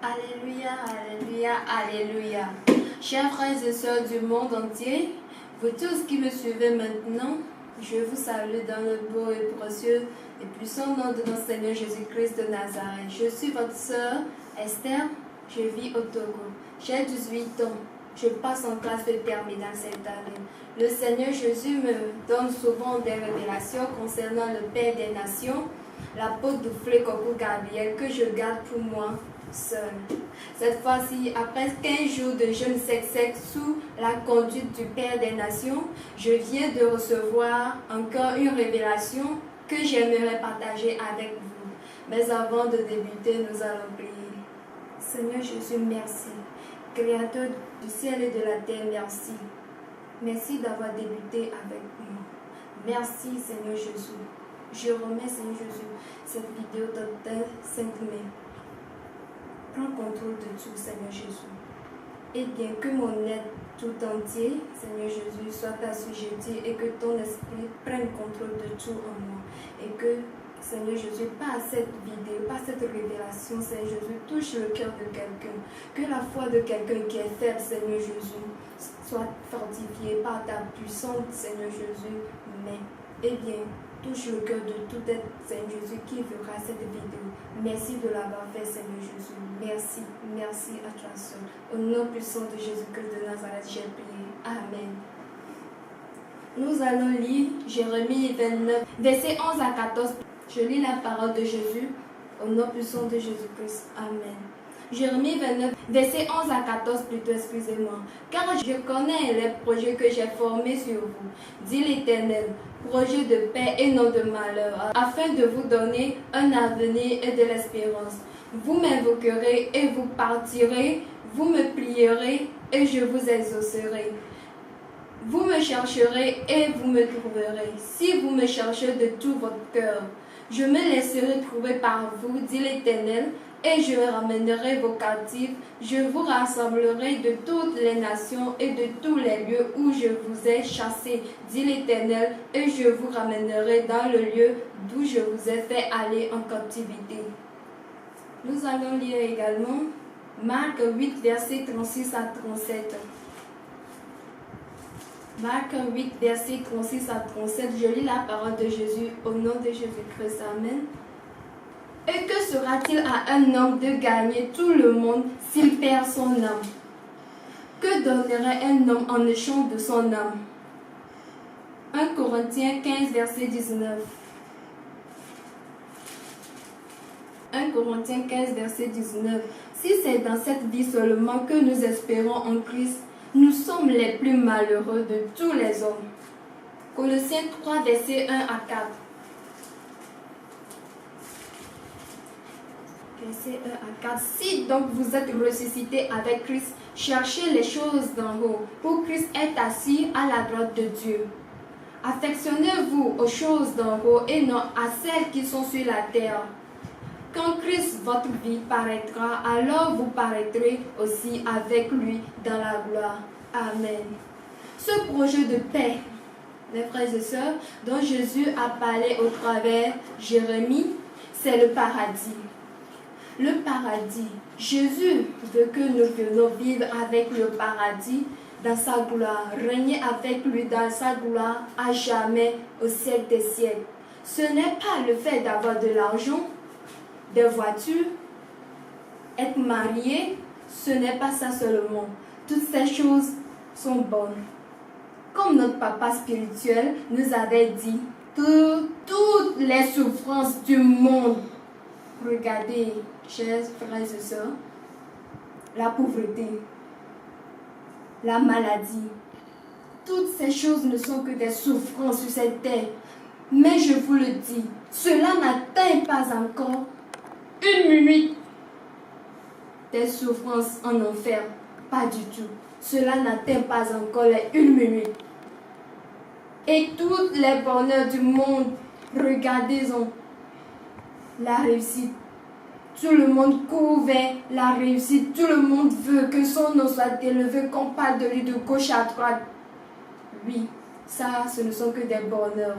Alléluia, alléluia, alléluia. Chers frères et sœurs du monde entier, vous tous qui me suivez maintenant, je vous salue dans le beau et précieux et puissant nom de notre Seigneur Jésus-Christ de Nazareth. Je suis votre sœur Esther, je vis au Togo. J'ai 18 ans, je passe en classe de terminale cette année. Le Seigneur Jésus me donne souvent des révélations concernant le Père des Nations, l'apôtre Duflé Kokou Gabriel, que je garde pour moi seul. Cette fois-ci, après 15 jours de jeûne sec sous la conduite du Père des Nations, je viens de recevoir encore une révélation que j'aimerais partager avec vous. Mais avant de débuter, nous allons prier. Seigneur Jésus, merci. Créateur du ciel et de la terre, merci. Merci d'avoir débuté avec moi. Merci, Seigneur Jésus. Je remets, Seigneur Jésus, cette vidéo dans ta sainte main. Prends contrôle de tout, Seigneur Jésus. Et bien que mon être tout entier, Seigneur Jésus, soit assujetti et que ton esprit prenne contrôle de tout en moi. Et que, Seigneur Jésus, par cette vidéo, par cette révélation, Seigneur Jésus, touche le cœur de quelqu'un. Que la foi de quelqu'un qui est faible, Seigneur Jésus, soit fortifiée par ta puissante, Seigneur Jésus, mais, eh bien, touche le cœur de tout être, Seigneur Jésus, qui verra cette vidéo. Merci de l'avoir fait, Seigneur Jésus. Merci, merci à toi seul. Au nom puissant de Jésus-Christ de Nazareth, j'ai prié. Amen. Nous allons lire Jérémie 29, versets 11 à 14. Je lis la parole de Jésus. Au nom puissant de Jésus-Christ. Amen. Jérémie 29, versets 11 à 14 plutôt, excusez-moi. Car je connais les projets que j'ai formés sur vous, dit l'Éternel, projets de paix et non de malheur, afin de vous donner un avenir et de l'espérance. Vous m'invoquerez et vous partirez, vous me prierez et je vous exaucerai. Vous me chercherez et vous me trouverez, si vous me cherchez de tout votre cœur. Je me laisserai trouver par vous, dit l'Éternel, et je ramènerai vos captifs, je vous rassemblerai de toutes les nations et de tous les lieux où je vous ai chassés, dit l'Éternel, et je vous ramènerai dans le lieu d'où je vous ai fait aller en captivité. Nous allons lire également Marc 8, versets 36 à 37. Marc 8, versets 36 à 37, je lis la parole de Jésus au nom de Jésus-Christ. Amen. Et que sera-t-il à un homme de gagner tout le monde s'il perd son âme? Que donnerait un homme en échange de son âme? 1 Corinthiens 15, verset 19. 1 Corinthiens 15, verset 19. Si c'est dans cette vie seulement que nous espérons en Christ, nous sommes les plus malheureux de tous les hommes. Colossiens 3, verset 1 à 4. Verset 1 à 4. Si donc vous êtes ressuscités avec Christ, cherchez les choses d'en haut, où Christ est assis à la droite de Dieu. Affectionnez-vous aux choses d'en haut et non à celles qui sont sur la terre. Quand Christ, votre vie, paraîtra, alors vous paraîtrez aussi avec lui dans la gloire. Amen. Ce projet de paix, mes frères et sœurs, dont Jésus a parlé au travers Jérémie, c'est le paradis. Le paradis. Jésus veut que nous venions vivre avec le paradis dans sa gloire, régner avec lui dans sa gloire à jamais, au siècle des siècles. Ce n'est pas le fait d'avoir de l'argent, des voitures, être marié, ce n'est pas ça seulement. Toutes ces choses sont bonnes. Comme notre papa spirituel nous avait dit, toutes les souffrances du monde, regardez, chers frères et sœurs, la pauvreté, la maladie, toutes ces choses ne sont que des souffrances sur cette terre. Mais je vous le dis, cela n'atteint pas encore une minute des souffrances en enfer. Pas du tout. Cela n'atteint pas encore les une minute. Et tous les bonheurs du monde, regardez-en la réussite. Tout le monde court vers la réussite. Tout le monde veut que son nom soit élevé, qu'on parle de lui de gauche à droite. Oui, ça, ce ne sont que des bonheurs.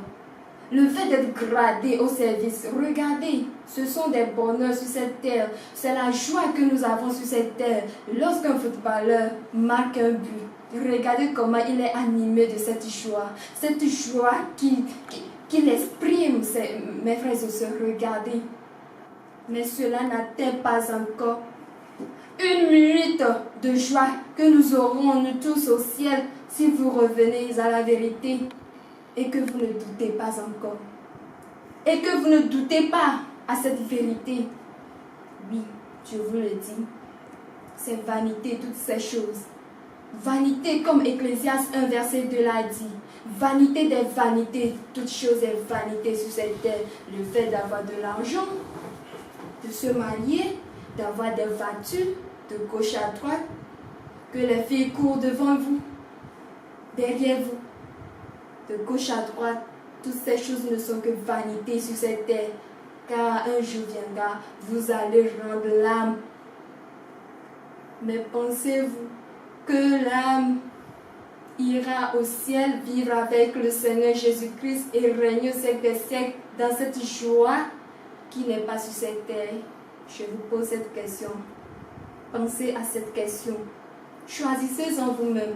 Le fait d'être gradé au service, regardez, ce sont des bonheurs sur cette terre. C'est la joie que nous avons sur cette terre. Lorsqu'un footballeur marque un but, regardez comment il est animé de cette joie. Cette joie qu'il exprime, mes frères et sœurs, regardez. Mais cela n'atteint pas encore une minute de joie que nous aurons, nous tous, au ciel, si vous revenez à la vérité. Et que vous ne doutez pas encore. Et que vous ne doutez pas à cette vérité. Oui, je vous le dis. C'est vanité, toutes ces choses. Vanité, comme Ecclésiaste 1, verset 2 l'a dit. Vanité des vanités, toute chose est vanité sur cette terre. Le fait d'avoir de l'argent, de se marier, d'avoir des voitures, de gauche à droite, que les filles courent devant vous, derrière vous. De gauche à droite, toutes ces choses ne sont que vanité sur cette terre, car un jour viendra, vous allez rendre l'âme. Mais pensez-vous que l'âme ira au ciel vivre avec le Seigneur Jésus-Christ et régner au siècle des siècles dans cette joie qui n'est pas sur cette terre? Je vous pose cette question. Pensez à cette question. Choisissez en vous-même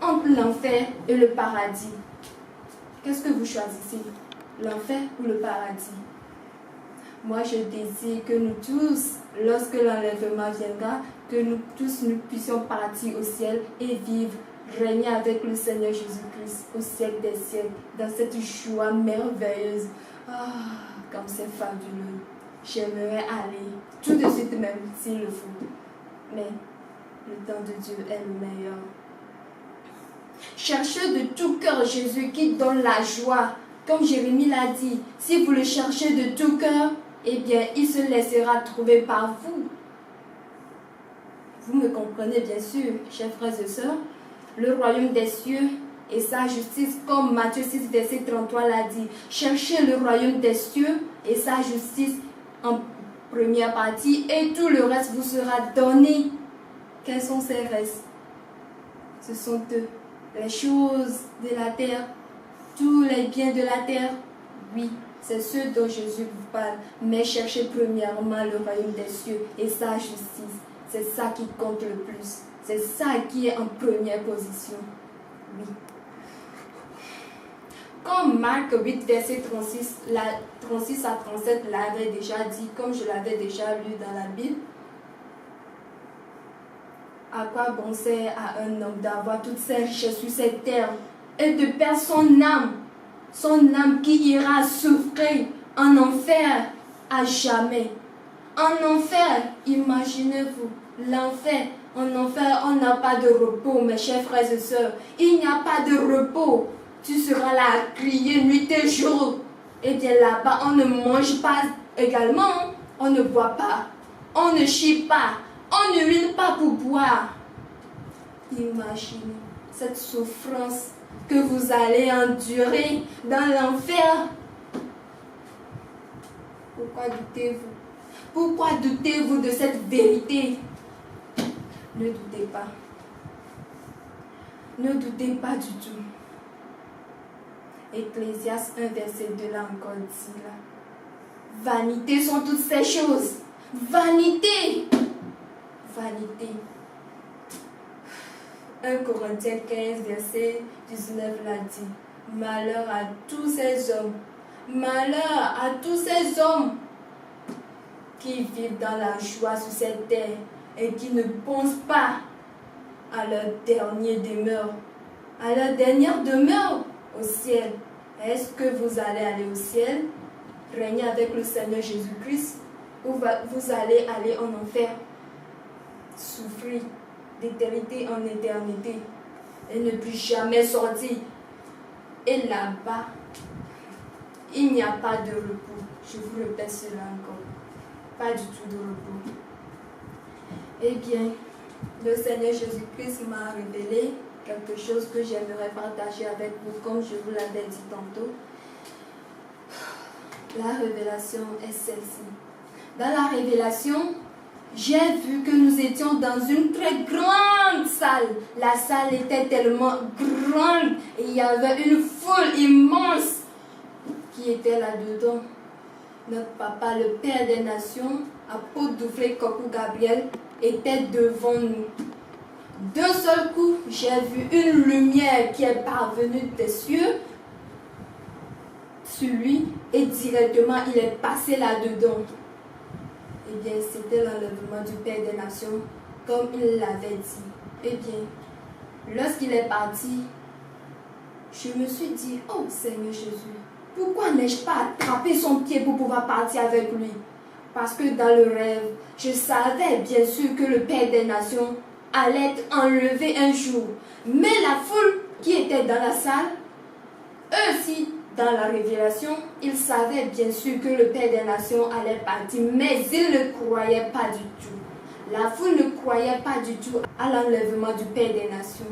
entre l'enfer et le paradis. Qu'est-ce que vous choisissez? L'enfer ou le paradis? Moi, je désire que nous tous, lorsque l'enlèvement viendra, que nous tous nous puissions partir au ciel et vivre, régner avec le Seigneur Jésus-Christ au siècle des siècles, dans cette joie merveilleuse. Comme c'est fabuleux. J'aimerais aller tout de suite même, s'il le faut. Mais le temps de Dieu est le meilleur. Cherchez de tout cœur Jésus qui donne la joie. Comme Jérémie l'a dit, si vous le cherchez de tout cœur, eh bien, il se laissera trouver par vous. Vous me comprenez bien sûr, chers frères et sœurs. Le royaume des cieux et sa justice, comme Matthieu 6, verset 33 l'a dit. Cherchez le royaume des cieux et sa justice en première partie et tout le reste vous sera donné. Quels sont ces restes? Ce sont eux. Les choses de la terre, tous les biens de la terre, oui, c'est ce dont Jésus vous parle. Mais cherchez premièrement le royaume des cieux et sa justice. C'est ça qui compte le plus. C'est ça qui est en première position. Oui. Comme Marc 8, verset 36 à 37 l'avait déjà dit, comme je l'avais déjà lu dans la Bible, à quoi bon sert à un homme d'avoir toutes ces richesses sur cette terre et de perdre son âme qui ira souffrir en enfer à jamais. En enfer, imaginez-vous, l'enfer. En enfer, on n'a pas de repos, mes chers frères et sœurs. Il n'y a pas de repos. Tu seras là à crier nuit et jour. Eh bien là-bas, on ne mange pas également, on ne boit pas, on ne chie pas. On n'urine pas pour boire. Imaginez cette souffrance que vous allez endurer dans l'enfer. Pourquoi doutez-vous? Pourquoi doutez-vous de cette vérité? Ne doutez pas. Ne doutez pas du tout. Ecclésiaste 1, verset 2 là encore dit là. Vanité sont toutes ces choses. Vanité. Vanité. 1 Corinthiens 15, verset 19 l'a dit. Malheur à tous ces hommes. Malheur à tous ces hommes qui vivent dans la joie sur cette terre et qui ne pensent pas à leur dernière demeure. À leur dernière demeure au ciel. Est-ce que vous allez aller au ciel, régner avec le Seigneur Jésus-Christ, ou vous allez aller en enfer? Souffrir d'éternité en éternité et ne plus jamais sortir. Et là-bas, il n'y a pas de repos. Je vous répète cela encore. Pas du tout de repos. Eh bien, le Seigneur Jésus-Christ m'a révélé quelque chose que j'aimerais partager avec vous, comme je vous l'avais dit tantôt. La révélation est celle-ci. Dans la révélation, j'ai vu que nous étions dans une très grande salle. La salle était tellement grande et il y avait une foule immense qui qui était là-dedans. Notre papa, le Père des Nations, apôtre Duflé Kokou Gabriel, était devant nous. D'un seul coup, j'ai vu une lumière qui est parvenue des cieux sur lui et directement il est passé là-dedans. Eh bien, c'était l'enlèvement du Père des Nations, comme il l'avait dit. Eh bien, lorsqu'il est parti, je me suis dit, oh Seigneur Jésus, pourquoi n'ai-je pas attrapé son pied pour pouvoir partir avec lui? Parce que dans le rêve, je savais bien sûr que le Père des Nations allait être enlevé un jour. Mais la foule qui était dans la salle, eux aussi, dans la révélation, ils savaient bien sûr que le Père des Nations allait partir, mais ils ne croyaient pas du tout. La foule ne croyait pas du tout à l'enlèvement du Père des Nations.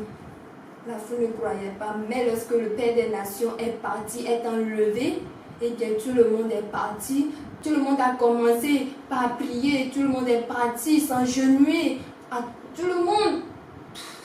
La foule ne croyait pas, mais lorsque le Père des Nations est parti, est enlevé, et bien tout le monde est parti. Tout le monde a commencé par prier, tout le monde est parti s'engenouiller. Tout le monde,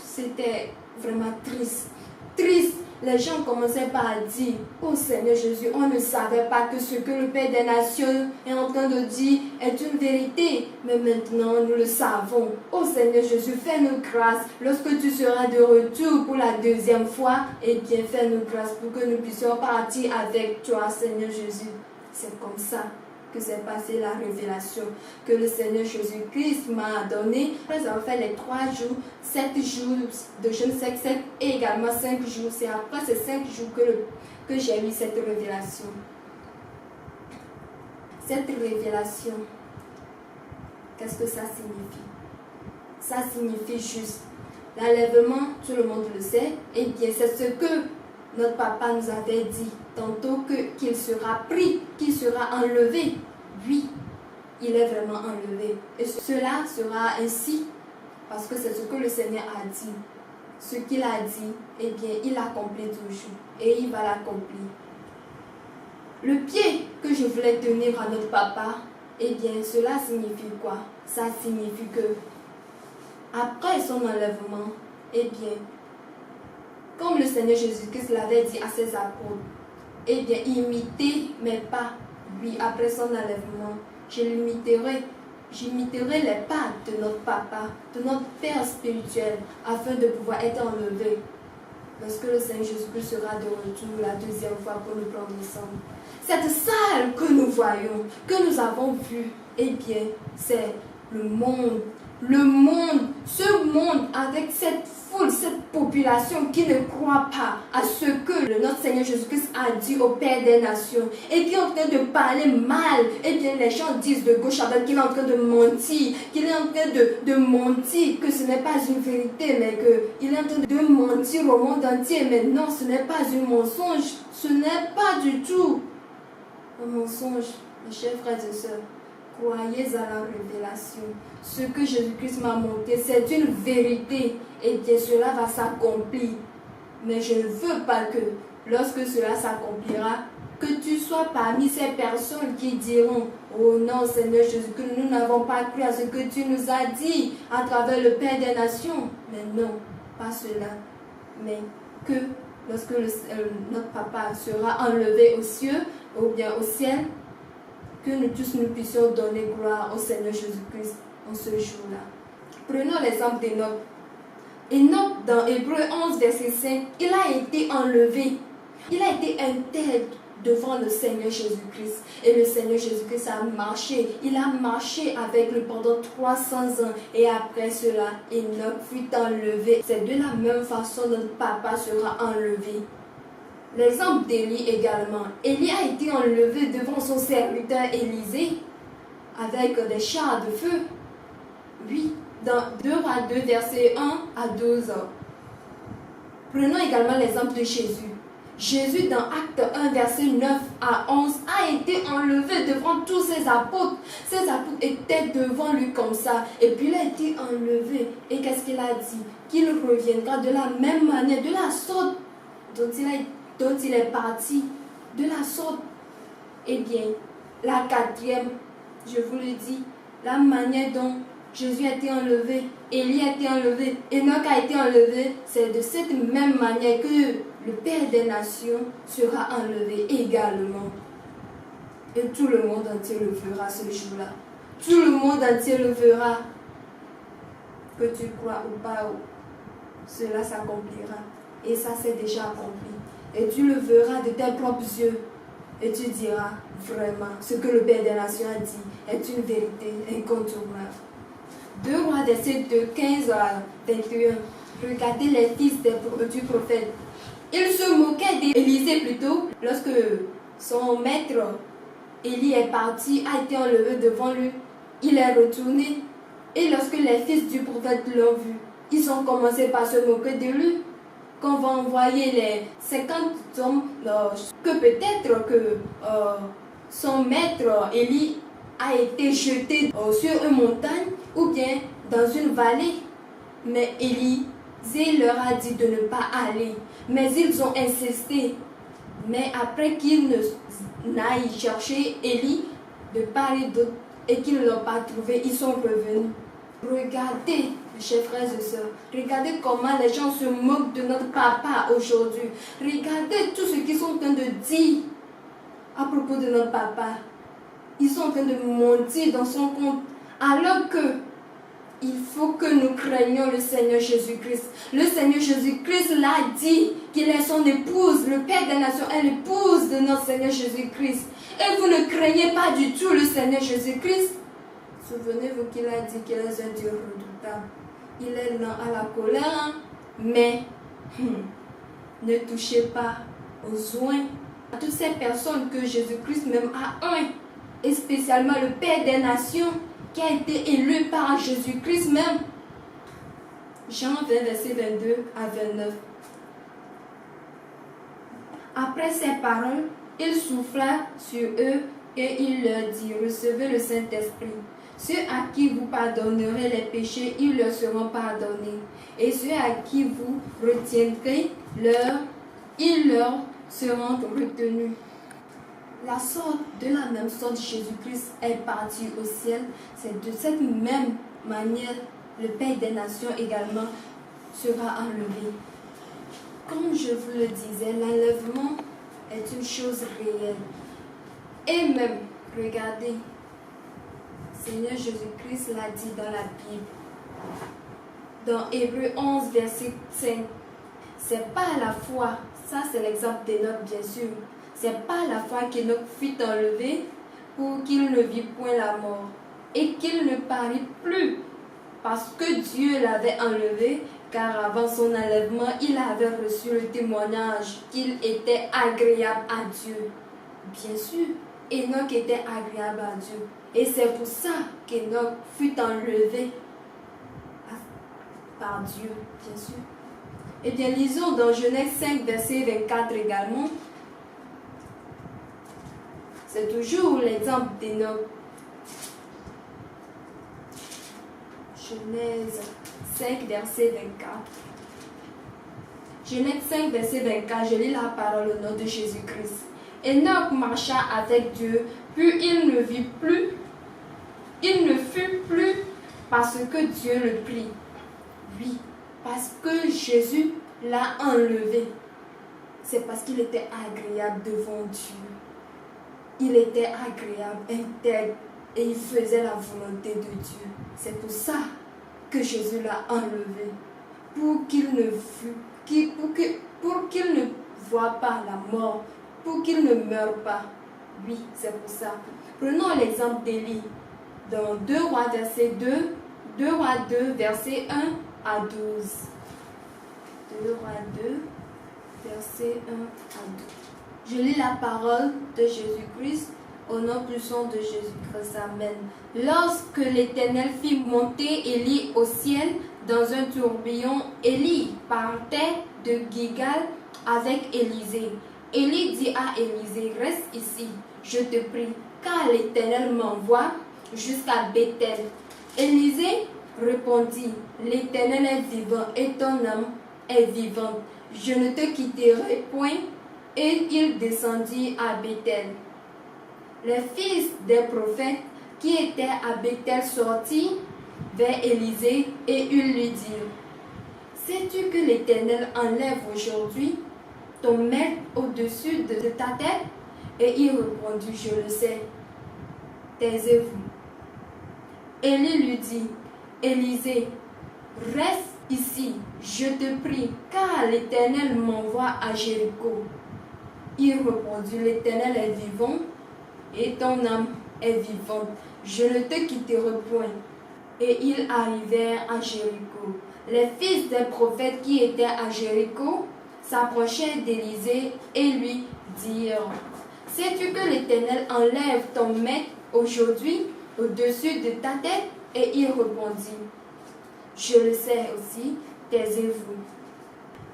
c'était vraiment triste. Triste. Les gens commençaient par dire, oh Seigneur Jésus, on ne savait pas que ce que le Père des Nations est en train de dire est une vérité. Mais maintenant, nous le savons. Oh Seigneur Jésus, fais-nous grâce. Lorsque tu seras de retour pour la deuxième fois, eh bien, fais-nous grâce pour que nous puissions partir avec toi, Seigneur Jésus. C'est comme ça que s'est passée la révélation que le Seigneur Jésus-Christ m'a donné. Après avoir fait les 3 jours, 7 jours de jeûne sec et également 5 jours. C'est après ces 5 jours que j'ai eu cette révélation. Cette révélation, qu'est-ce que ça signifie? Ça signifie juste l'enlèvement, tout le monde le sait. Et bien, c'est ce que notre papa nous avait dit tantôt qu'il sera pris, qu'il sera enlevé. Oui, il est vraiment enlevé. Et cela sera ainsi parce que c'est ce que le Seigneur a dit. Ce qu'il a dit, eh bien, il l'accomplit toujours et il va l'accomplir. Le pied que je voulais tenir à notre papa, eh bien, cela signifie quoi? Ça signifie que après son enlèvement, eh bien, comme le Seigneur Jésus-Christ l'avait dit à ses apôtres, eh bien, imitez mes pas. Oui, après son enlèvement, j'imiterai les pas de notre papa, de notre Père spirituel, afin de pouvoir être enlevé. Lorsque le Seigneur Jésus-Christ sera de retour la deuxième fois pour nous prendre ensemble. Cette salle que nous voyons, que nous avons vue, eh bien, c'est le monde. Le monde, ce monde avec cette foule, cette population qui ne croit pas à ce que notre Seigneur Jésus-Christ a dit au Père des Nations et qui est en train de parler mal. Eh bien, les gens disent de gauche à droite qu'il est en train de mentir, qu'il est en train de mentir, que ce n'est pas une vérité, mais qu'il est en train de mentir au monde entier. Mais non, ce n'est pas un mensonge, ce n'est pas du tout un mensonge, mes chers frères et sœurs. Croyez à la révélation. Ce que Jésus-Christ m'a montré, c'est une vérité. Et bien cela va s'accomplir. Mais je ne veux pas que, lorsque cela s'accomplira, que tu sois parmi ces personnes qui diront, oh non Seigneur Jésus, que nous n'avons pas cru à ce que tu nous as dit à travers le Père des Nations. Mais non, pas cela. Mais que lorsque notre papa sera enlevé aux cieux, ou bien au ciel, que nous tous nous puissions donner gloire au Seigneur Jésus-Christ en ce jour-là. Prenons l'exemple d'Enoch. Enoch, dans Hébreux 11, verset 5, il a été enlevé. Il a été intègre devant le Seigneur Jésus-Christ. Et le Seigneur Jésus-Christ a marché. Il a marché avec lui pendant 300 ans. Et après cela, Enoch fut enlevé. C'est de la même façon notre papa sera enlevé. L'exemple d'Élie également. Élie a été enlevé devant son serviteur Élisée avec des chars de feu. Oui, dans 2 Rois 2, verset 1 à 12. Prenons également l'exemple de Jésus. Jésus, dans Acte 1, verset 9 à 11, a été enlevé devant tous ses apôtres. Ses apôtres étaient devant lui comme ça. Et puis il a été enlevé. Et qu'est-ce qu'il a dit? Qu'il reviendra de la même manière, de la sorte dont il est parti, de la sorte. Eh bien, la 4e, je vous le dis, la manière dont Jésus a été enlevé, Élie a été enlevé, Enoch a été enlevé, c'est de cette même manière que le Père des Nations sera enlevé également. Et tout le monde entier le verra ce jour-là. Tout le monde entier le verra. Que tu crois ou pas, cela s'accomplira. Et ça s'est déjà accompli. Et tu le verras de tes propres yeux. Et tu diras vraiment ce que le Père des Nations a dit est une vérité incontournable. 2 Rois verset de 15 à 21. Regardez les fils du prophète. Ils se moquaient d'Élisée plutôt lorsque son maître Élie est parti, a été enlevé devant lui. Il est retourné. Et lorsque les fils du prophète l'ont vu, ils ont commencé par se moquer de lui. Qu'on va envoyer les 50 hommes, que peut-être que son maître Élie a été jeté sur une montagne ou bien dans une vallée. Mais Élisée leur a dit de ne pas aller. Mais ils ont insisté. Mais après qu'ils n'aillent chercher Élie de part et d'autre et qu'ils ne l'ont pas trouvé, ils sont revenus. Regardez, chers frères et sœurs, regardez comment les gens se moquent de notre papa aujourd'hui. Regardez tout ce qu'ils sont en train de dire à propos de notre papa. Ils sont en train de mentir dans son compte. Alors que il faut que nous craignions le Seigneur Jésus-Christ. Le Seigneur Jésus-Christ l'a dit qu'il est son épouse. Le Père des Nations est l'épouse de notre Seigneur Jésus-Christ. Et vous ne craignez pas du tout le Seigneur Jésus-Christ. Souvenez-vous qu'il a dit qu'il est un Dieu redoutable. Il est lent à la colère, mais ne touchez pas aux oins. À toutes ces personnes que Jésus-Christ même a un, et spécialement le Père des Nations, qui a été élu par Jésus-Christ même. Jean 20, verset 22 à 29. Après ces paroles, il souffla sur eux et il leur dit, recevez le Saint-Esprit. Ceux à qui vous pardonnerez les péchés, ils leur seront pardonnés. Et ceux à qui vous retiendrez ils leur seront retenus. De la même sorte, Jésus-Christ est parti au ciel. C'est de cette même manière, le Père des Nations également sera enlevé. Comme je vous le disais, l'enlèvement est une chose réelle. Et même, regardez, Seigneur Jésus-Christ l'a dit dans la Bible. Dans Hébreux 11, verset 5. C'est pas la foi, ça c'est l'exemple d'Enoch bien sûr. C'est pas la foi qu'Enoch fut enlevé pour qu'il ne vit point la mort et qu'il ne parut plus parce que Dieu l'avait enlevé, car avant son enlèvement, il avait reçu le témoignage qu'il était agréable à Dieu. Bien sûr, Enoch était agréable à Dieu. Et c'est pour ça qu'Enoch fut enlevé par Dieu, bien sûr. Eh bien, lisons dans Genèse 5, verset 24 également. C'est toujours l'exemple d'Enoch. Genèse 5, verset 24. Genèse 5, verset 24, je lis la parole au nom de Jésus-Christ. Enoch marcha avec Dieu, puis il ne vit plus, il ne fut plus parce que Dieu le prit. Oui, parce que Jésus l'a enlevé. C'est parce qu'il était agréable devant Dieu. Il était agréable, intègre, et il faisait la volonté de Dieu. C'est pour ça que Jésus l'a enlevé. Pour qu'il ne voie pas la mort, pour qu'il ne meure pas. Oui, c'est pour ça. Prenons l'exemple d'Élie. Dans 2 Rois, verset 2 Rois 2, verset 1 à 12. 2 Rois 2, verset 1 à 12. Je lis la parole de Jésus-Christ au nom puissant de Jésus-Christ. Amen. Lorsque l'Éternel fit monter Élie au ciel dans un tourbillon, Élie partait de Gilgal avec Élisée. Élie dit à Élisée, reste ici, je te prie, car l'Éternel m'envoie jusqu'à Béthel. Élisée répondit, l'Éternel est vivant et ton âme est vivante. Je ne te quitterai point. Et il descendit à Béthel. Les fils des prophètes qui étaient à Béthel sortirent vers Élisée et ils lui dirent, sais-tu que l'Éternel enlève aujourd'hui ton maître au-dessus de ta tête? Et il répondit, je le sais. Taisez-vous. Élie lui dit, Élisée, reste ici, je te prie, car l'Éternel m'envoie à Jéricho. Il répondit, l'Éternel est vivant et ton âme est vivante. Je ne te quitterai point. Et ils arrivèrent à Jéricho. Les fils des prophètes qui étaient à Jéricho s'approchèrent d'Élisée et lui dirent, sais-tu que l'Éternel enlève ton maître aujourd'hui au-dessus de ta tête? Et il répondit, je le sais aussi, taisez-vous.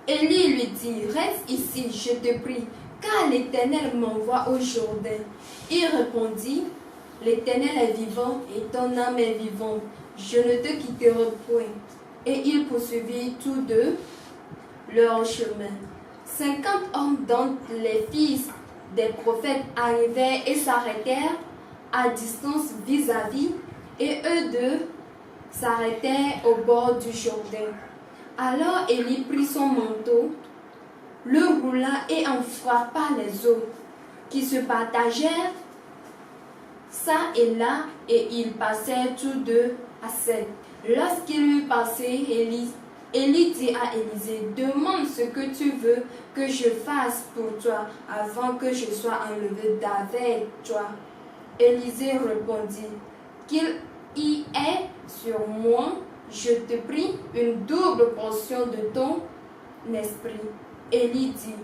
Élie lui dit, reste ici, je te prie, car l'Éternel m'envoie au Jourdain. Il répondit, l'Éternel est vivant et ton âme est vivante, je ne te quitterai point. Et ils poursuivirent tous deux leur chemin. 50 hommes dont les fils des prophètes arrivèrent et s'arrêtèrent à distance vis-à-vis, et eux deux s'arrêtèrent au bord du Jourdain. Alors Élie prit son manteau, le roula et en frappa les eaux, qui se partagèrent ça et là, et ils passèrent tous deux à sec. Lorsqu'il eut passé, Élie dit à Élisée, demande ce que tu veux que je fasse pour toi avant que je sois enlevé d'avec toi. Élisée répondit, qu'il y ait sur moi, je te prie, une double portion de ton esprit. Élie dit,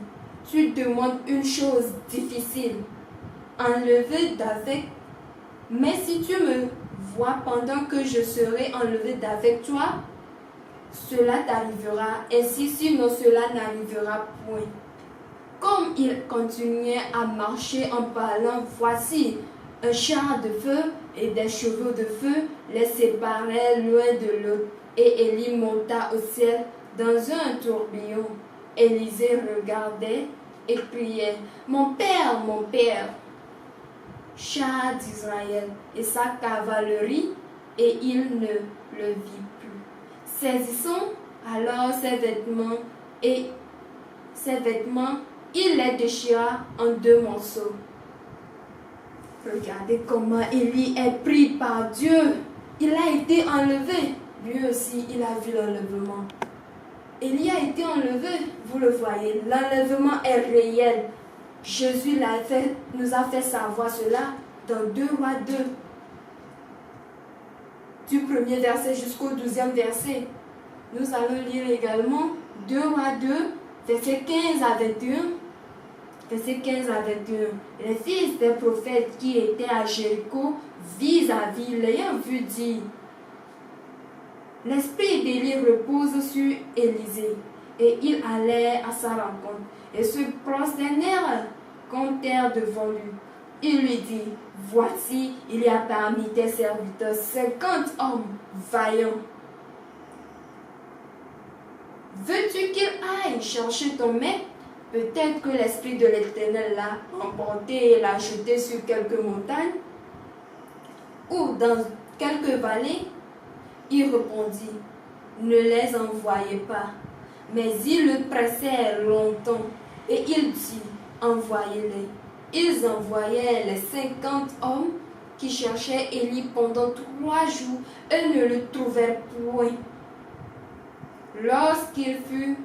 tu demandes une chose difficile, enlever d'avec, mais si tu me vois pendant que je serai enlevé d'avec toi, cela t'arrivera, ainsi sinon cela n'arrivera point. Comme il continuait à marcher en parlant, voici, un char de feu et des chevaux de feu les séparaient loin de l'autre, et Élie monta au ciel dans un tourbillon. Élisée regardait et criait, mon père, char d'Israël et sa cavalerie, et il ne le vit plus. Saisissant alors ses vêtements, il les déchira en 2 morceaux. Regardez comment Élie est pris par Dieu. Il a été enlevé. Lui aussi, il a vu l'enlèvement. Élie a été enlevé, vous le voyez. L'enlèvement est réel. Jésus nous a fait savoir cela dans 2 Rois 2. Du 1er verset jusqu'au 12e verset. Nous allons lire également 2 Rois 2, verset 15 à 21. Verset 15 à 21. Les fils des prophètes qui étaient à Jéricho, vis-à-vis, l'ayant vu, dit, l'esprit d'Élie repose sur Élisée. Et ils allèrent à sa rencontre et se prosternèrent contre terre devant lui. Il lui dit, voici, il y a parmi tes serviteurs 50 hommes vaillants. Veux-tu qu'il aille chercher ton maître? Peut-être que l'Esprit de l'Éternel l'a emporté et l'a jeté sur quelques montagnes ou dans quelques vallées. Il répondit, ne les envoyez pas. Mais ils le pressèrent longtemps et il dit, envoyez-les. Ils envoyèrent les 50 hommes qui cherchaient Élie pendant 3 jours et ne le trouvèrent point. Lorsqu'il fut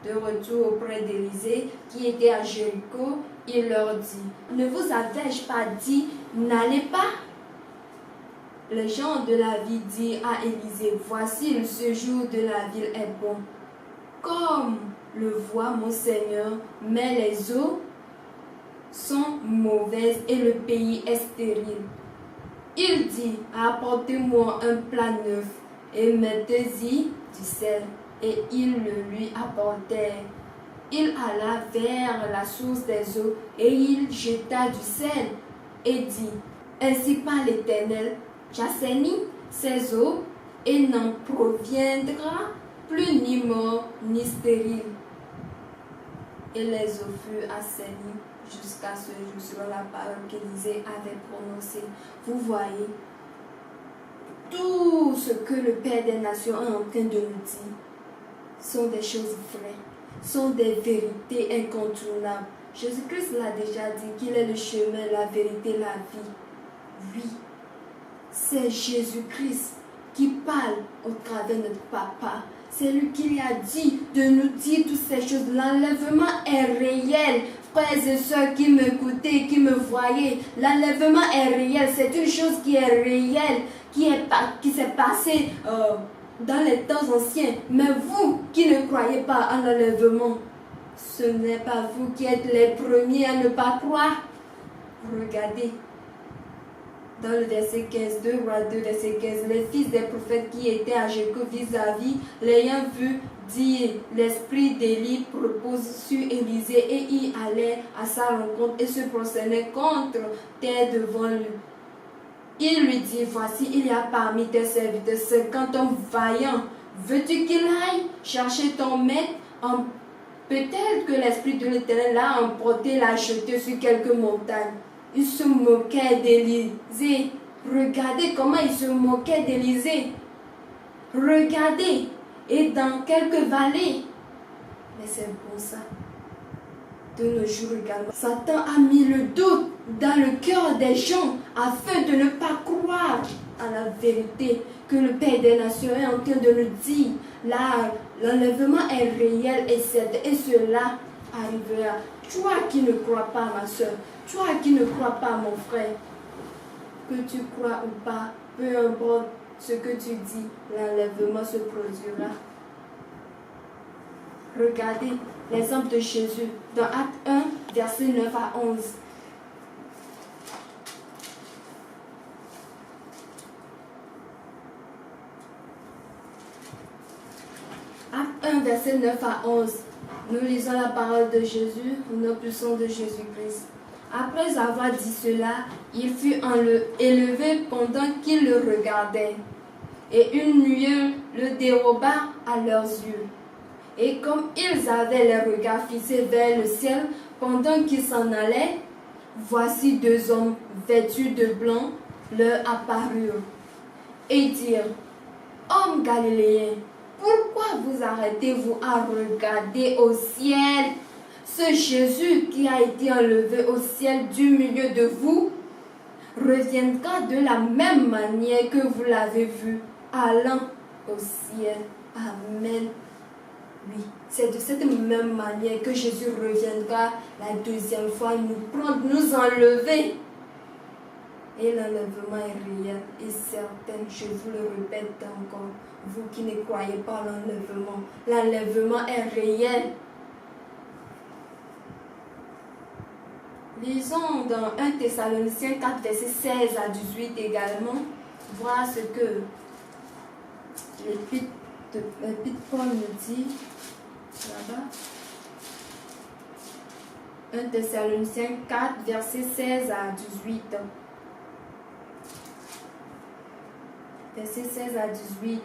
de retour auprès d'Élisée, qui était à Jéricho, il leur dit, ne vous avais-je pas dit, n'allez pas? Les gens de la ville dirent à Élisée, voici le séjour de la ville est bon, comme le voit mon Seigneur, mais les eaux sont mauvaises et le pays est stérile. Il dit, apportez-moi un plat neuf et mettez-y du sel. Et ils le lui apportèrent. Il alla vers la source des eaux et il jeta du sel et dit, ainsi par l'Éternel, j'assainis ces eaux et n'en proviendra plus ni mort ni stérile. Et les eaux furent assainies jusqu'à ce jour selon la parole qu'Élisée avait prononcée. Vous voyez, tout ce que le Père des Nations est en train de nous dire sont des choses vraies, sont des vérités incontournables. Jésus-Christ l'a déjà dit qu'il est le chemin, la vérité, la vie. Oui, c'est Jésus-Christ qui parle au travers de notre papa. C'est lui qui lui a dit de nous dire toutes ces choses. L'enlèvement est réel. Frères et sœurs qui m'écoutaient, qui me voyaient, l'enlèvement est réel. C'est une chose qui est réelle, qui s'est passée dans les temps anciens. Mais vous qui ne croyez pas en l'enlèvement, ce n'est pas vous qui êtes les premiers à ne pas croire. Regardez. Dans le verset 15, 2 Rois 2, verset 15, les fils des prophètes qui étaient à Jéricho vis-à-vis, l'ayant vu, dire, l'esprit d'Élie propose sur Élisée, et il allait à sa rencontre et se prosternait contre terre devant lui. Il lui dit, voici, il y a parmi tes serviteurs 50 hommes vaillants. Veux-tu qu'il aille chercher ton maître? Peut-être que l'esprit de l'Éternel l'a emporté, l'a jeté sur quelques montagnes. Il se moquait d'Élisée. Regardez comment il se moquait d'Élisée. Regardez. Et dans quelques vallées. Mais c'est bon ça. De nos jours également. Satan a mis le doute dans le cœur des gens afin de ne pas croire à la vérité que le Père des Nations est en train de nous dire. Là, l'enlèvement est réel et certain. Et cela arrivera. Toi qui ne crois pas, ma soeur, toi qui ne crois pas, mon frère, que tu crois ou pas, peu importe ce que tu dis, l'enlèvement se produira. Regardez l'exemple de Jésus dans Acte 1, versets 9 à 11. Acte 1, verset 9 à 11. Nous lisons la parole de Jésus au nom puissant de Jésus-Christ. Après avoir dit cela, il fut élevé pendant qu'ils le regardaient. Et une nuée le déroba à leurs yeux. Et comme ils avaient les regards fixés vers le ciel pendant qu'ils s'en allaient, voici deux hommes vêtus de blanc leur apparurent et dirent, hommes galiléens, pourquoi vous arrêtez-vous à regarder au ciel? Ce Jésus qui a été enlevé au ciel du milieu de vous reviendra de la même manière que vous l'avez vu, allant au ciel. Amen. Oui, c'est de cette même manière que Jésus reviendra la deuxième fois, nous prendre, nous enlever. Et l'enlèvement est réel et certain, je vous le répète encore, vous qui ne croyez pas l'enlèvement est réel. Lisons dans 1 Thessaloniciens 4, verset 16 à 18 également, voir ce que l'Épître Paul nous dit là-bas. 1 Thessaloniciens 4, verset 16 à 18. Verset 16 à 18.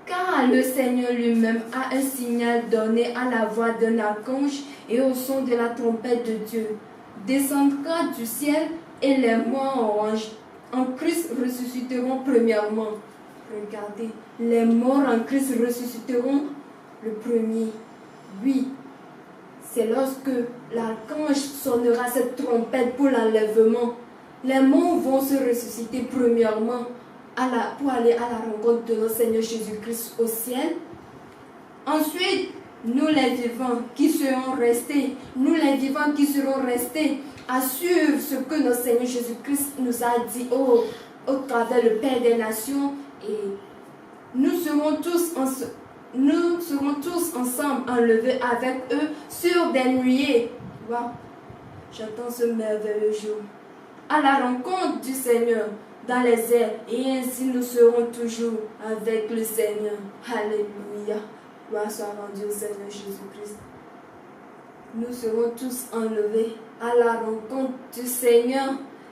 Car le Seigneur lui-même a un signal donné à la voix d'un archange et au son de la trompette de Dieu. Descendra du ciel et les morts en Christ ressusciteront premièrement. Regardez, les morts en Christ ressusciteront le premier. Oui, c'est lorsque l'archange sonnera cette trompette pour l'enlèvement. Les morts vont se ressusciter premièrement pour aller à la rencontre de notre Seigneur Jésus-Christ au ciel. Ensuite, nous les vivants qui seront restés, à suivre ce que notre Seigneur Jésus-Christ nous a dit au travers le Père des Nations, et nous serons tous ensemble enlevés avec eux sur des nuées. Wow. J'attends ce merveilleux jour. À la rencontre du Seigneur dans les airs, et ainsi nous serons toujours avec le Seigneur. Alléluia. Gloire soit rendue au Seigneur Jésus-Christ. Nous serons tous enlevés à la rencontre du Seigneur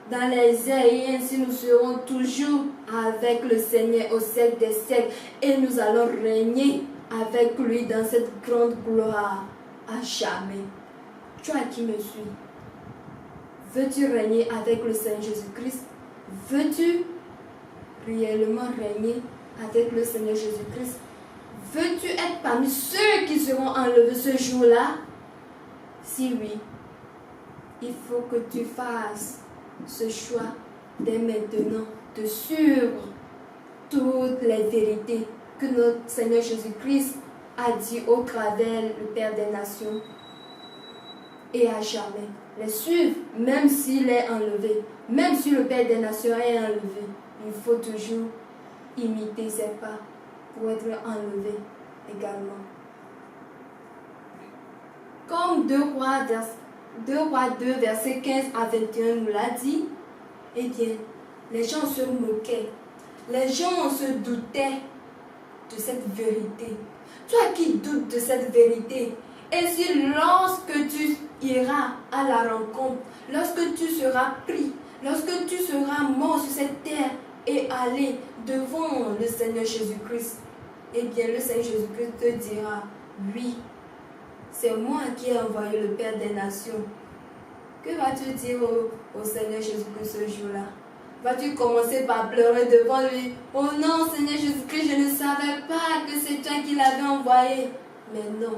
dans les airs, et ainsi nous serons toujours avec le Seigneur au siècle des siècles, et nous allons régner avec lui dans cette grande gloire à jamais. Toi qui me suis, veux-tu régner avec le Seigneur Jésus-Christ? Veux-tu réellement régner avec le Seigneur Jésus-Christ? Veux-tu être parmi ceux qui seront enlevés ce jour-là? Si oui, il faut que tu fasses ce choix dès maintenant de suivre toutes les vérités que notre Seigneur Jésus-Christ a dit au travers le Père des Nations. Et à jamais les suivre, même s'il est enlevé, même si le Père des Nations est enlevé, il faut toujours imiter ses pas pour être enlevé également. Comme 2 Rois 2, verset 15 à 21 nous l'a dit, eh bien, les gens se moquaient, les gens se doutaient de cette vérité. Toi qui doutes de cette vérité, et si lorsque tu iras à la rencontre, lorsque tu seras pris, lorsque tu seras mort sur cette terre et aller devant le Seigneur Jésus-Christ, eh bien le Seigneur Jésus-Christ te dira, oui, c'est moi qui ai envoyé le Père des Nations. Que vas-tu dire au Seigneur Jésus-Christ ce jour-là? Vas-tu commencer par pleurer devant lui? Oh non, Seigneur Jésus-Christ, je ne savais pas que c'est toi qui l'avais envoyé. Mais non.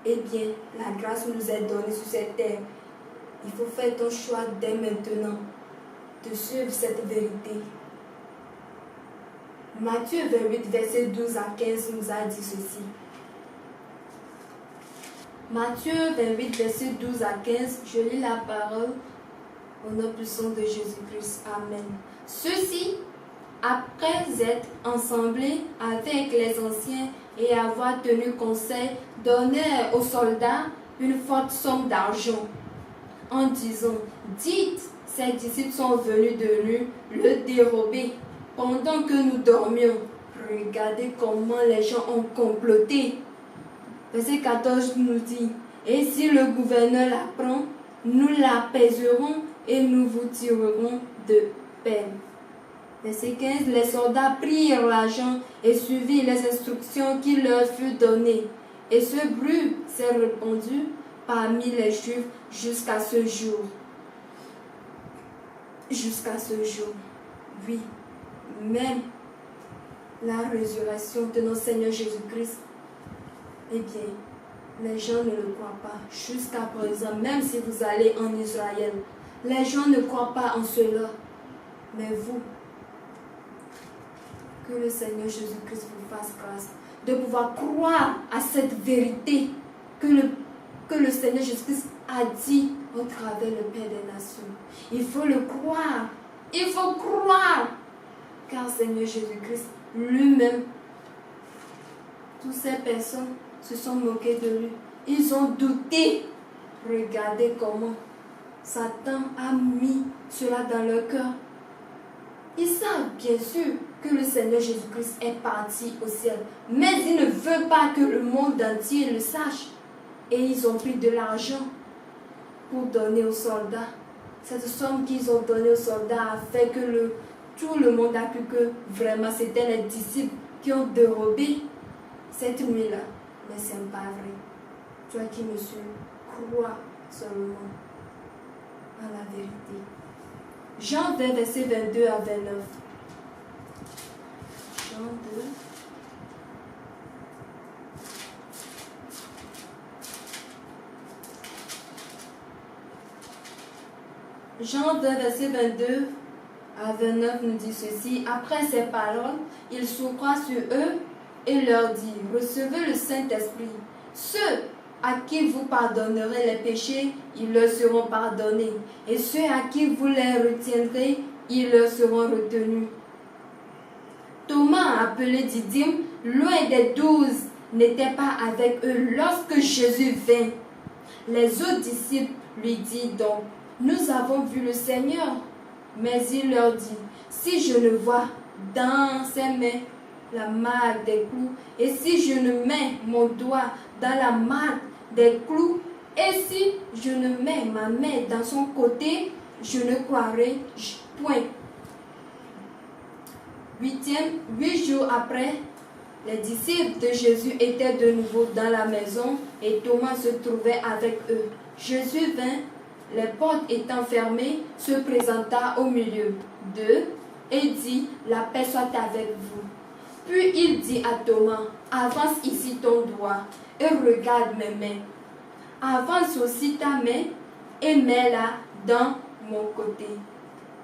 Eh bien, la grâce nous est donnée sur cette terre. Il faut faire ton choix dès maintenant de suivre cette vérité. Matthieu 28, verset 12 à 15 nous a dit ceci. Matthieu 28, verset 12 à 15, je lis la parole au nom puissant de Jésus-Christ. Amen. Ceux-ci, après être ensemblés avec les anciens et avoir tenu conseil, donnèrent aux soldats une forte somme d'argent en disant, dites, ces disciples sont venus de nuit le dérober pendant que nous dormions. Regardez comment les gens ont comploté. Verset 14 nous dit, et si le gouverneur l'apprend, nous l'apaiserons et nous vous tirerons de peine. Verset 15, les soldats prirent l'argent et suivirent les instructions qui leur furent données. Et ce bruit s'est répandu parmi les Juifs jusqu'à ce jour. Jusqu'à ce jour. Oui, même la résurrection de notre Seigneur Jésus-Christ, eh bien, les gens ne le croient pas. Jusqu'à présent, même si vous allez en Israël, les gens ne croient pas en cela. Mais vous, que le Seigneur Jésus-Christ vous fasse grâce de pouvoir croire à cette vérité que le Seigneur Jésus-Christ a dit au travers le Père des Nations. Il faut le croire. Il faut croire. Car Seigneur Jésus-Christ lui-même, toutes ces personnes se sont moquées de lui. Ils ont douté. Regardez comment Satan a mis cela dans leur cœur. Ils savent bien sûr que le Seigneur Jésus-Christ est parti au ciel. Mais ils ne veulent pas que le monde entier le sache. Et ils ont pris de l'argent pour donner aux soldats. Cette somme qu'ils ont donnée aux soldats a fait que tout le monde a cru que vraiment c'était les disciples qui ont dérobé cette nuit-là. Mais ce n'est pas vrai. Toi qui me suis, crois seulement à la vérité. Jean 20, verset 22 à 29. Jean 2. Jean 2, verset 22 à 29 nous dit ceci. Après ces paroles, il souffla sur eux et leur dit, recevez le Saint-Esprit. Ceux à qui vous pardonnerez les péchés, ils leur seront pardonnés. Et ceux à qui vous les retiendrez, ils leur seront retenus. Thomas, appelé Didyme, loin des 12, n'était pas avec eux lorsque Jésus vint. Les autres disciples lui dirent donc, nous avons vu le Seigneur. Mais il leur dit, si je ne vois dans ses mains la marque des clous, et si je ne mets mon doigt dans la marque des clous, et si je ne mets ma main dans son côté, je ne croirai point. 8 jours après, les disciples de Jésus étaient de nouveau dans la maison et Thomas se trouvait avec eux. Jésus vint, les portes étant fermées, se présenta au milieu d'eux et dit, la paix soit avec vous. Puis il dit à Thomas, avance ici ton doigt et regarde mes mains. Avance aussi ta main et mets-la dans mon côté.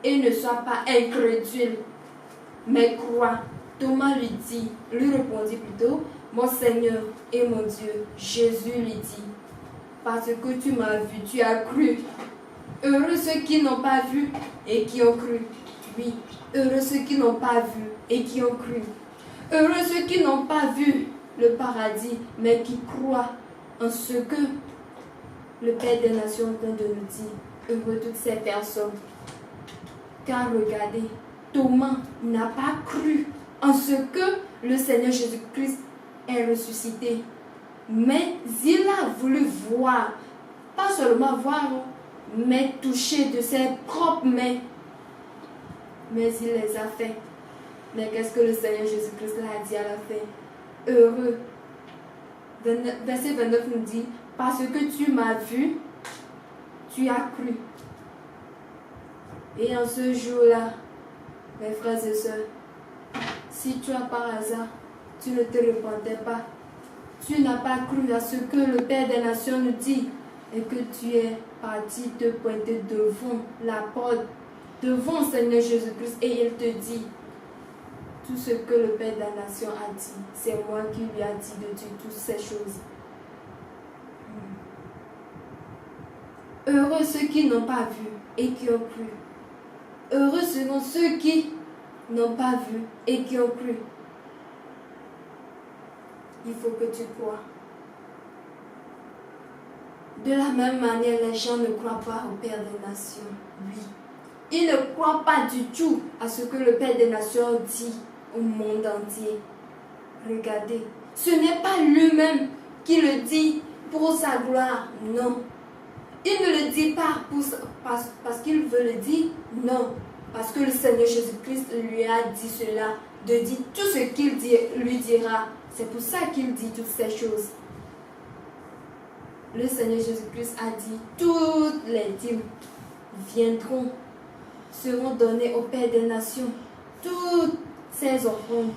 Et ne sois pas incrédule, mais crois. Thomas lui répondit plutôt, mon Seigneur et mon Dieu. Jésus lui dit, parce que tu m'as vu, tu as cru. Heureux ceux qui n'ont pas vu et qui ont cru. Oui, heureux ceux qui n'ont pas vu et qui ont cru. Heureux ceux qui n'ont pas vu le paradis, mais qui croient en ce que le Père des Nations vient de nous dire. Heureux toutes ces personnes. Car regardez, Thomas n'a pas cru en ce que le Seigneur Jésus-Christ est ressuscité. Mais il a voulu voir, pas seulement voir, mais toucher de ses propres mains. Mais il les a fait. Mais qu'est-ce que le Seigneur Jésus-Christ a dit à la fin? Heureux. Verset 29 nous dit, parce que tu m'as vu, tu as cru. Et en ce jour-là, mes frères et sœurs, si toi par hasard, tu ne te repentais pas, tu n'as pas cru à ce que le Père des Nations nous dit, et que tu es parti te pointer devant la porte, devant le Seigneur Jésus-Christ, et il te dit, tout ce que le Père des Nations a dit, c'est moi qui lui a dit de dire toutes ces choses. Heureux ceux qui n'ont pas vu et qui ont cru. Heureux seront ceux qui n'ont pas vu et qui ont cru. Il faut que tu crois. De la même manière, les gens ne croient pas au Père des Nations. Oui. Ils ne croient pas du tout à ce que le Père des Nations dit au monde entier. Regardez, ce n'est pas lui-même qui le dit pour sa gloire, non. Il ne le dit pas parce qu'il veut le dire, non. Parce que le Seigneur Jésus-Christ lui a dit cela, de dire tout ce qu'il lui dira. C'est pour ça qu'il dit toutes ces choses. Le Seigneur Jésus-Christ a dit, toutes les dîmes viendront, seront données au Père des Nations. Toutes ces offrandes,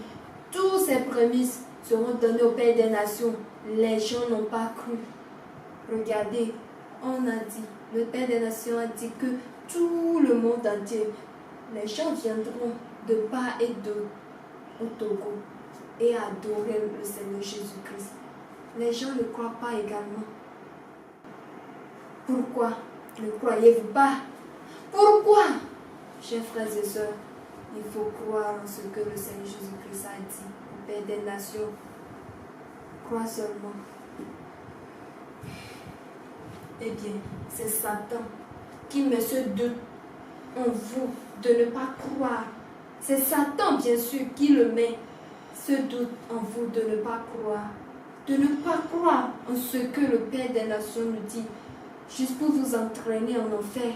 toutes ces prémices seront données au Père des Nations. Les gens n'ont pas cru. Regardez, on a dit, le Père des Nations a dit que tout le monde entier, les gens viendront de part et d'autre au Togo et adorer le Seigneur Jésus-Christ. Les gens ne croient pas également. Pourquoi ne croyez-vous pas? Pourquoi? Chers frères et sœurs, il faut croire en ce que le Seigneur Jésus-Christ a dit au Père des Nations. Crois seulement. Eh bien, c'est Satan qui met ce doute en vous de ne pas croire. C'est Satan, bien sûr, qui le met, ce doute en vous de ne pas croire. De ne pas croire en ce que le Père des Nations nous dit, juste pour vous entraîner en enfer.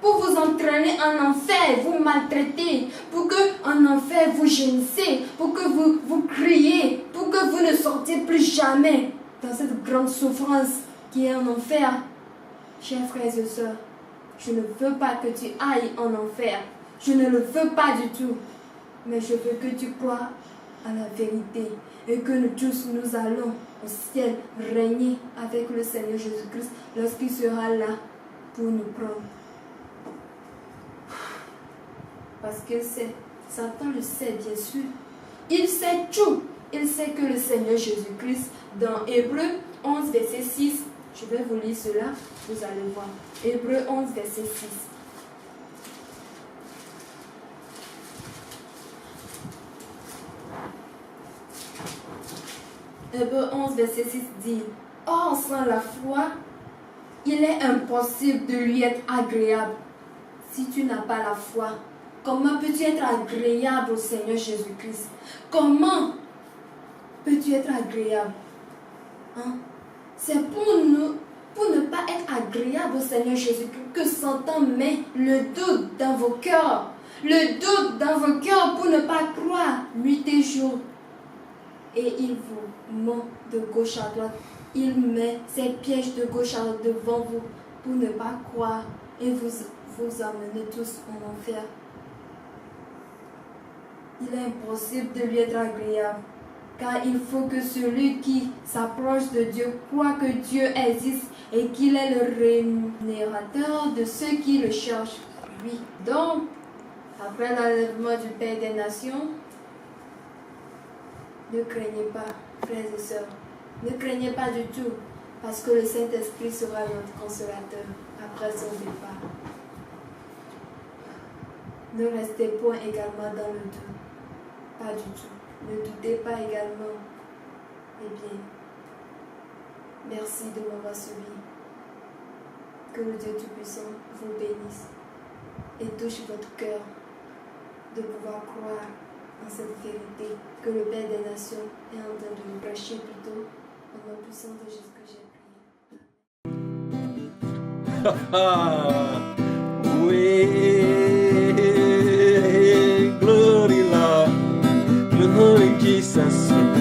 Pour vous entraîner en enfer, vous maltraitez, pour que en enfer vous gémissez, pour que vous criez, pour que vous ne sortiez plus jamais dans cette grande souffrance qui est en enfer. Chers frères et sœurs, je ne veux pas que tu ailles en enfer. Je ne le veux pas du tout. Mais je veux que tu crois à la vérité et que nous tous nous allons au ciel régner avec le Seigneur Jésus-Christ lorsqu'il sera là pour nous prendre. Parce qu'il sait, Satan le sait bien sûr. Il sait tout. Il sait que le Seigneur Jésus-Christ, dans Hébreux 11, verset 6, je vais vous lire cela, vous allez voir. Hébreux 11, verset 6. Hébreux 11, verset 6 dit, « Or, sans la foi, il est impossible de lui être agréable. » Si tu n'as pas la foi, comment peux-tu être agréable au Seigneur Jésus-Christ? Comment peux-tu être agréable? Hein? C'est pour ne pas être agréable au Seigneur Jésus-Christ que Satan met le doute dans vos cœurs. Le doute dans vos cœurs pour ne pas croire nuit et jour. Et il vous ment de gauche à droite. Il met ses pièges de gauche à droite devant vous pour ne pas croire et vous amener tous en enfer. Il est impossible de lui être agréable. Car il faut que celui qui s'approche de Dieu croit que Dieu existe et qu'il est le rémunérateur de ceux qui le cherchent. Oui. Donc, après l'enlèvement du Père des Nations, ne craignez pas, frères et sœurs. Ne craignez pas du tout, parce que le Saint-Esprit sera notre consolateur après son départ. Ne restez point également dans le doute. Pas du tout. Ne doutez pas également. Eh bien, merci de m'avoir suivi. Que le Dieu Tout-Puissant vous bénisse et touche votre cœur de pouvoir croire en cette vérité que le Père des Nations est en train de vous prêcher plutôt au nom puissant de Jésus que j'ai prié. Oui, glory Lord, glory Jesus.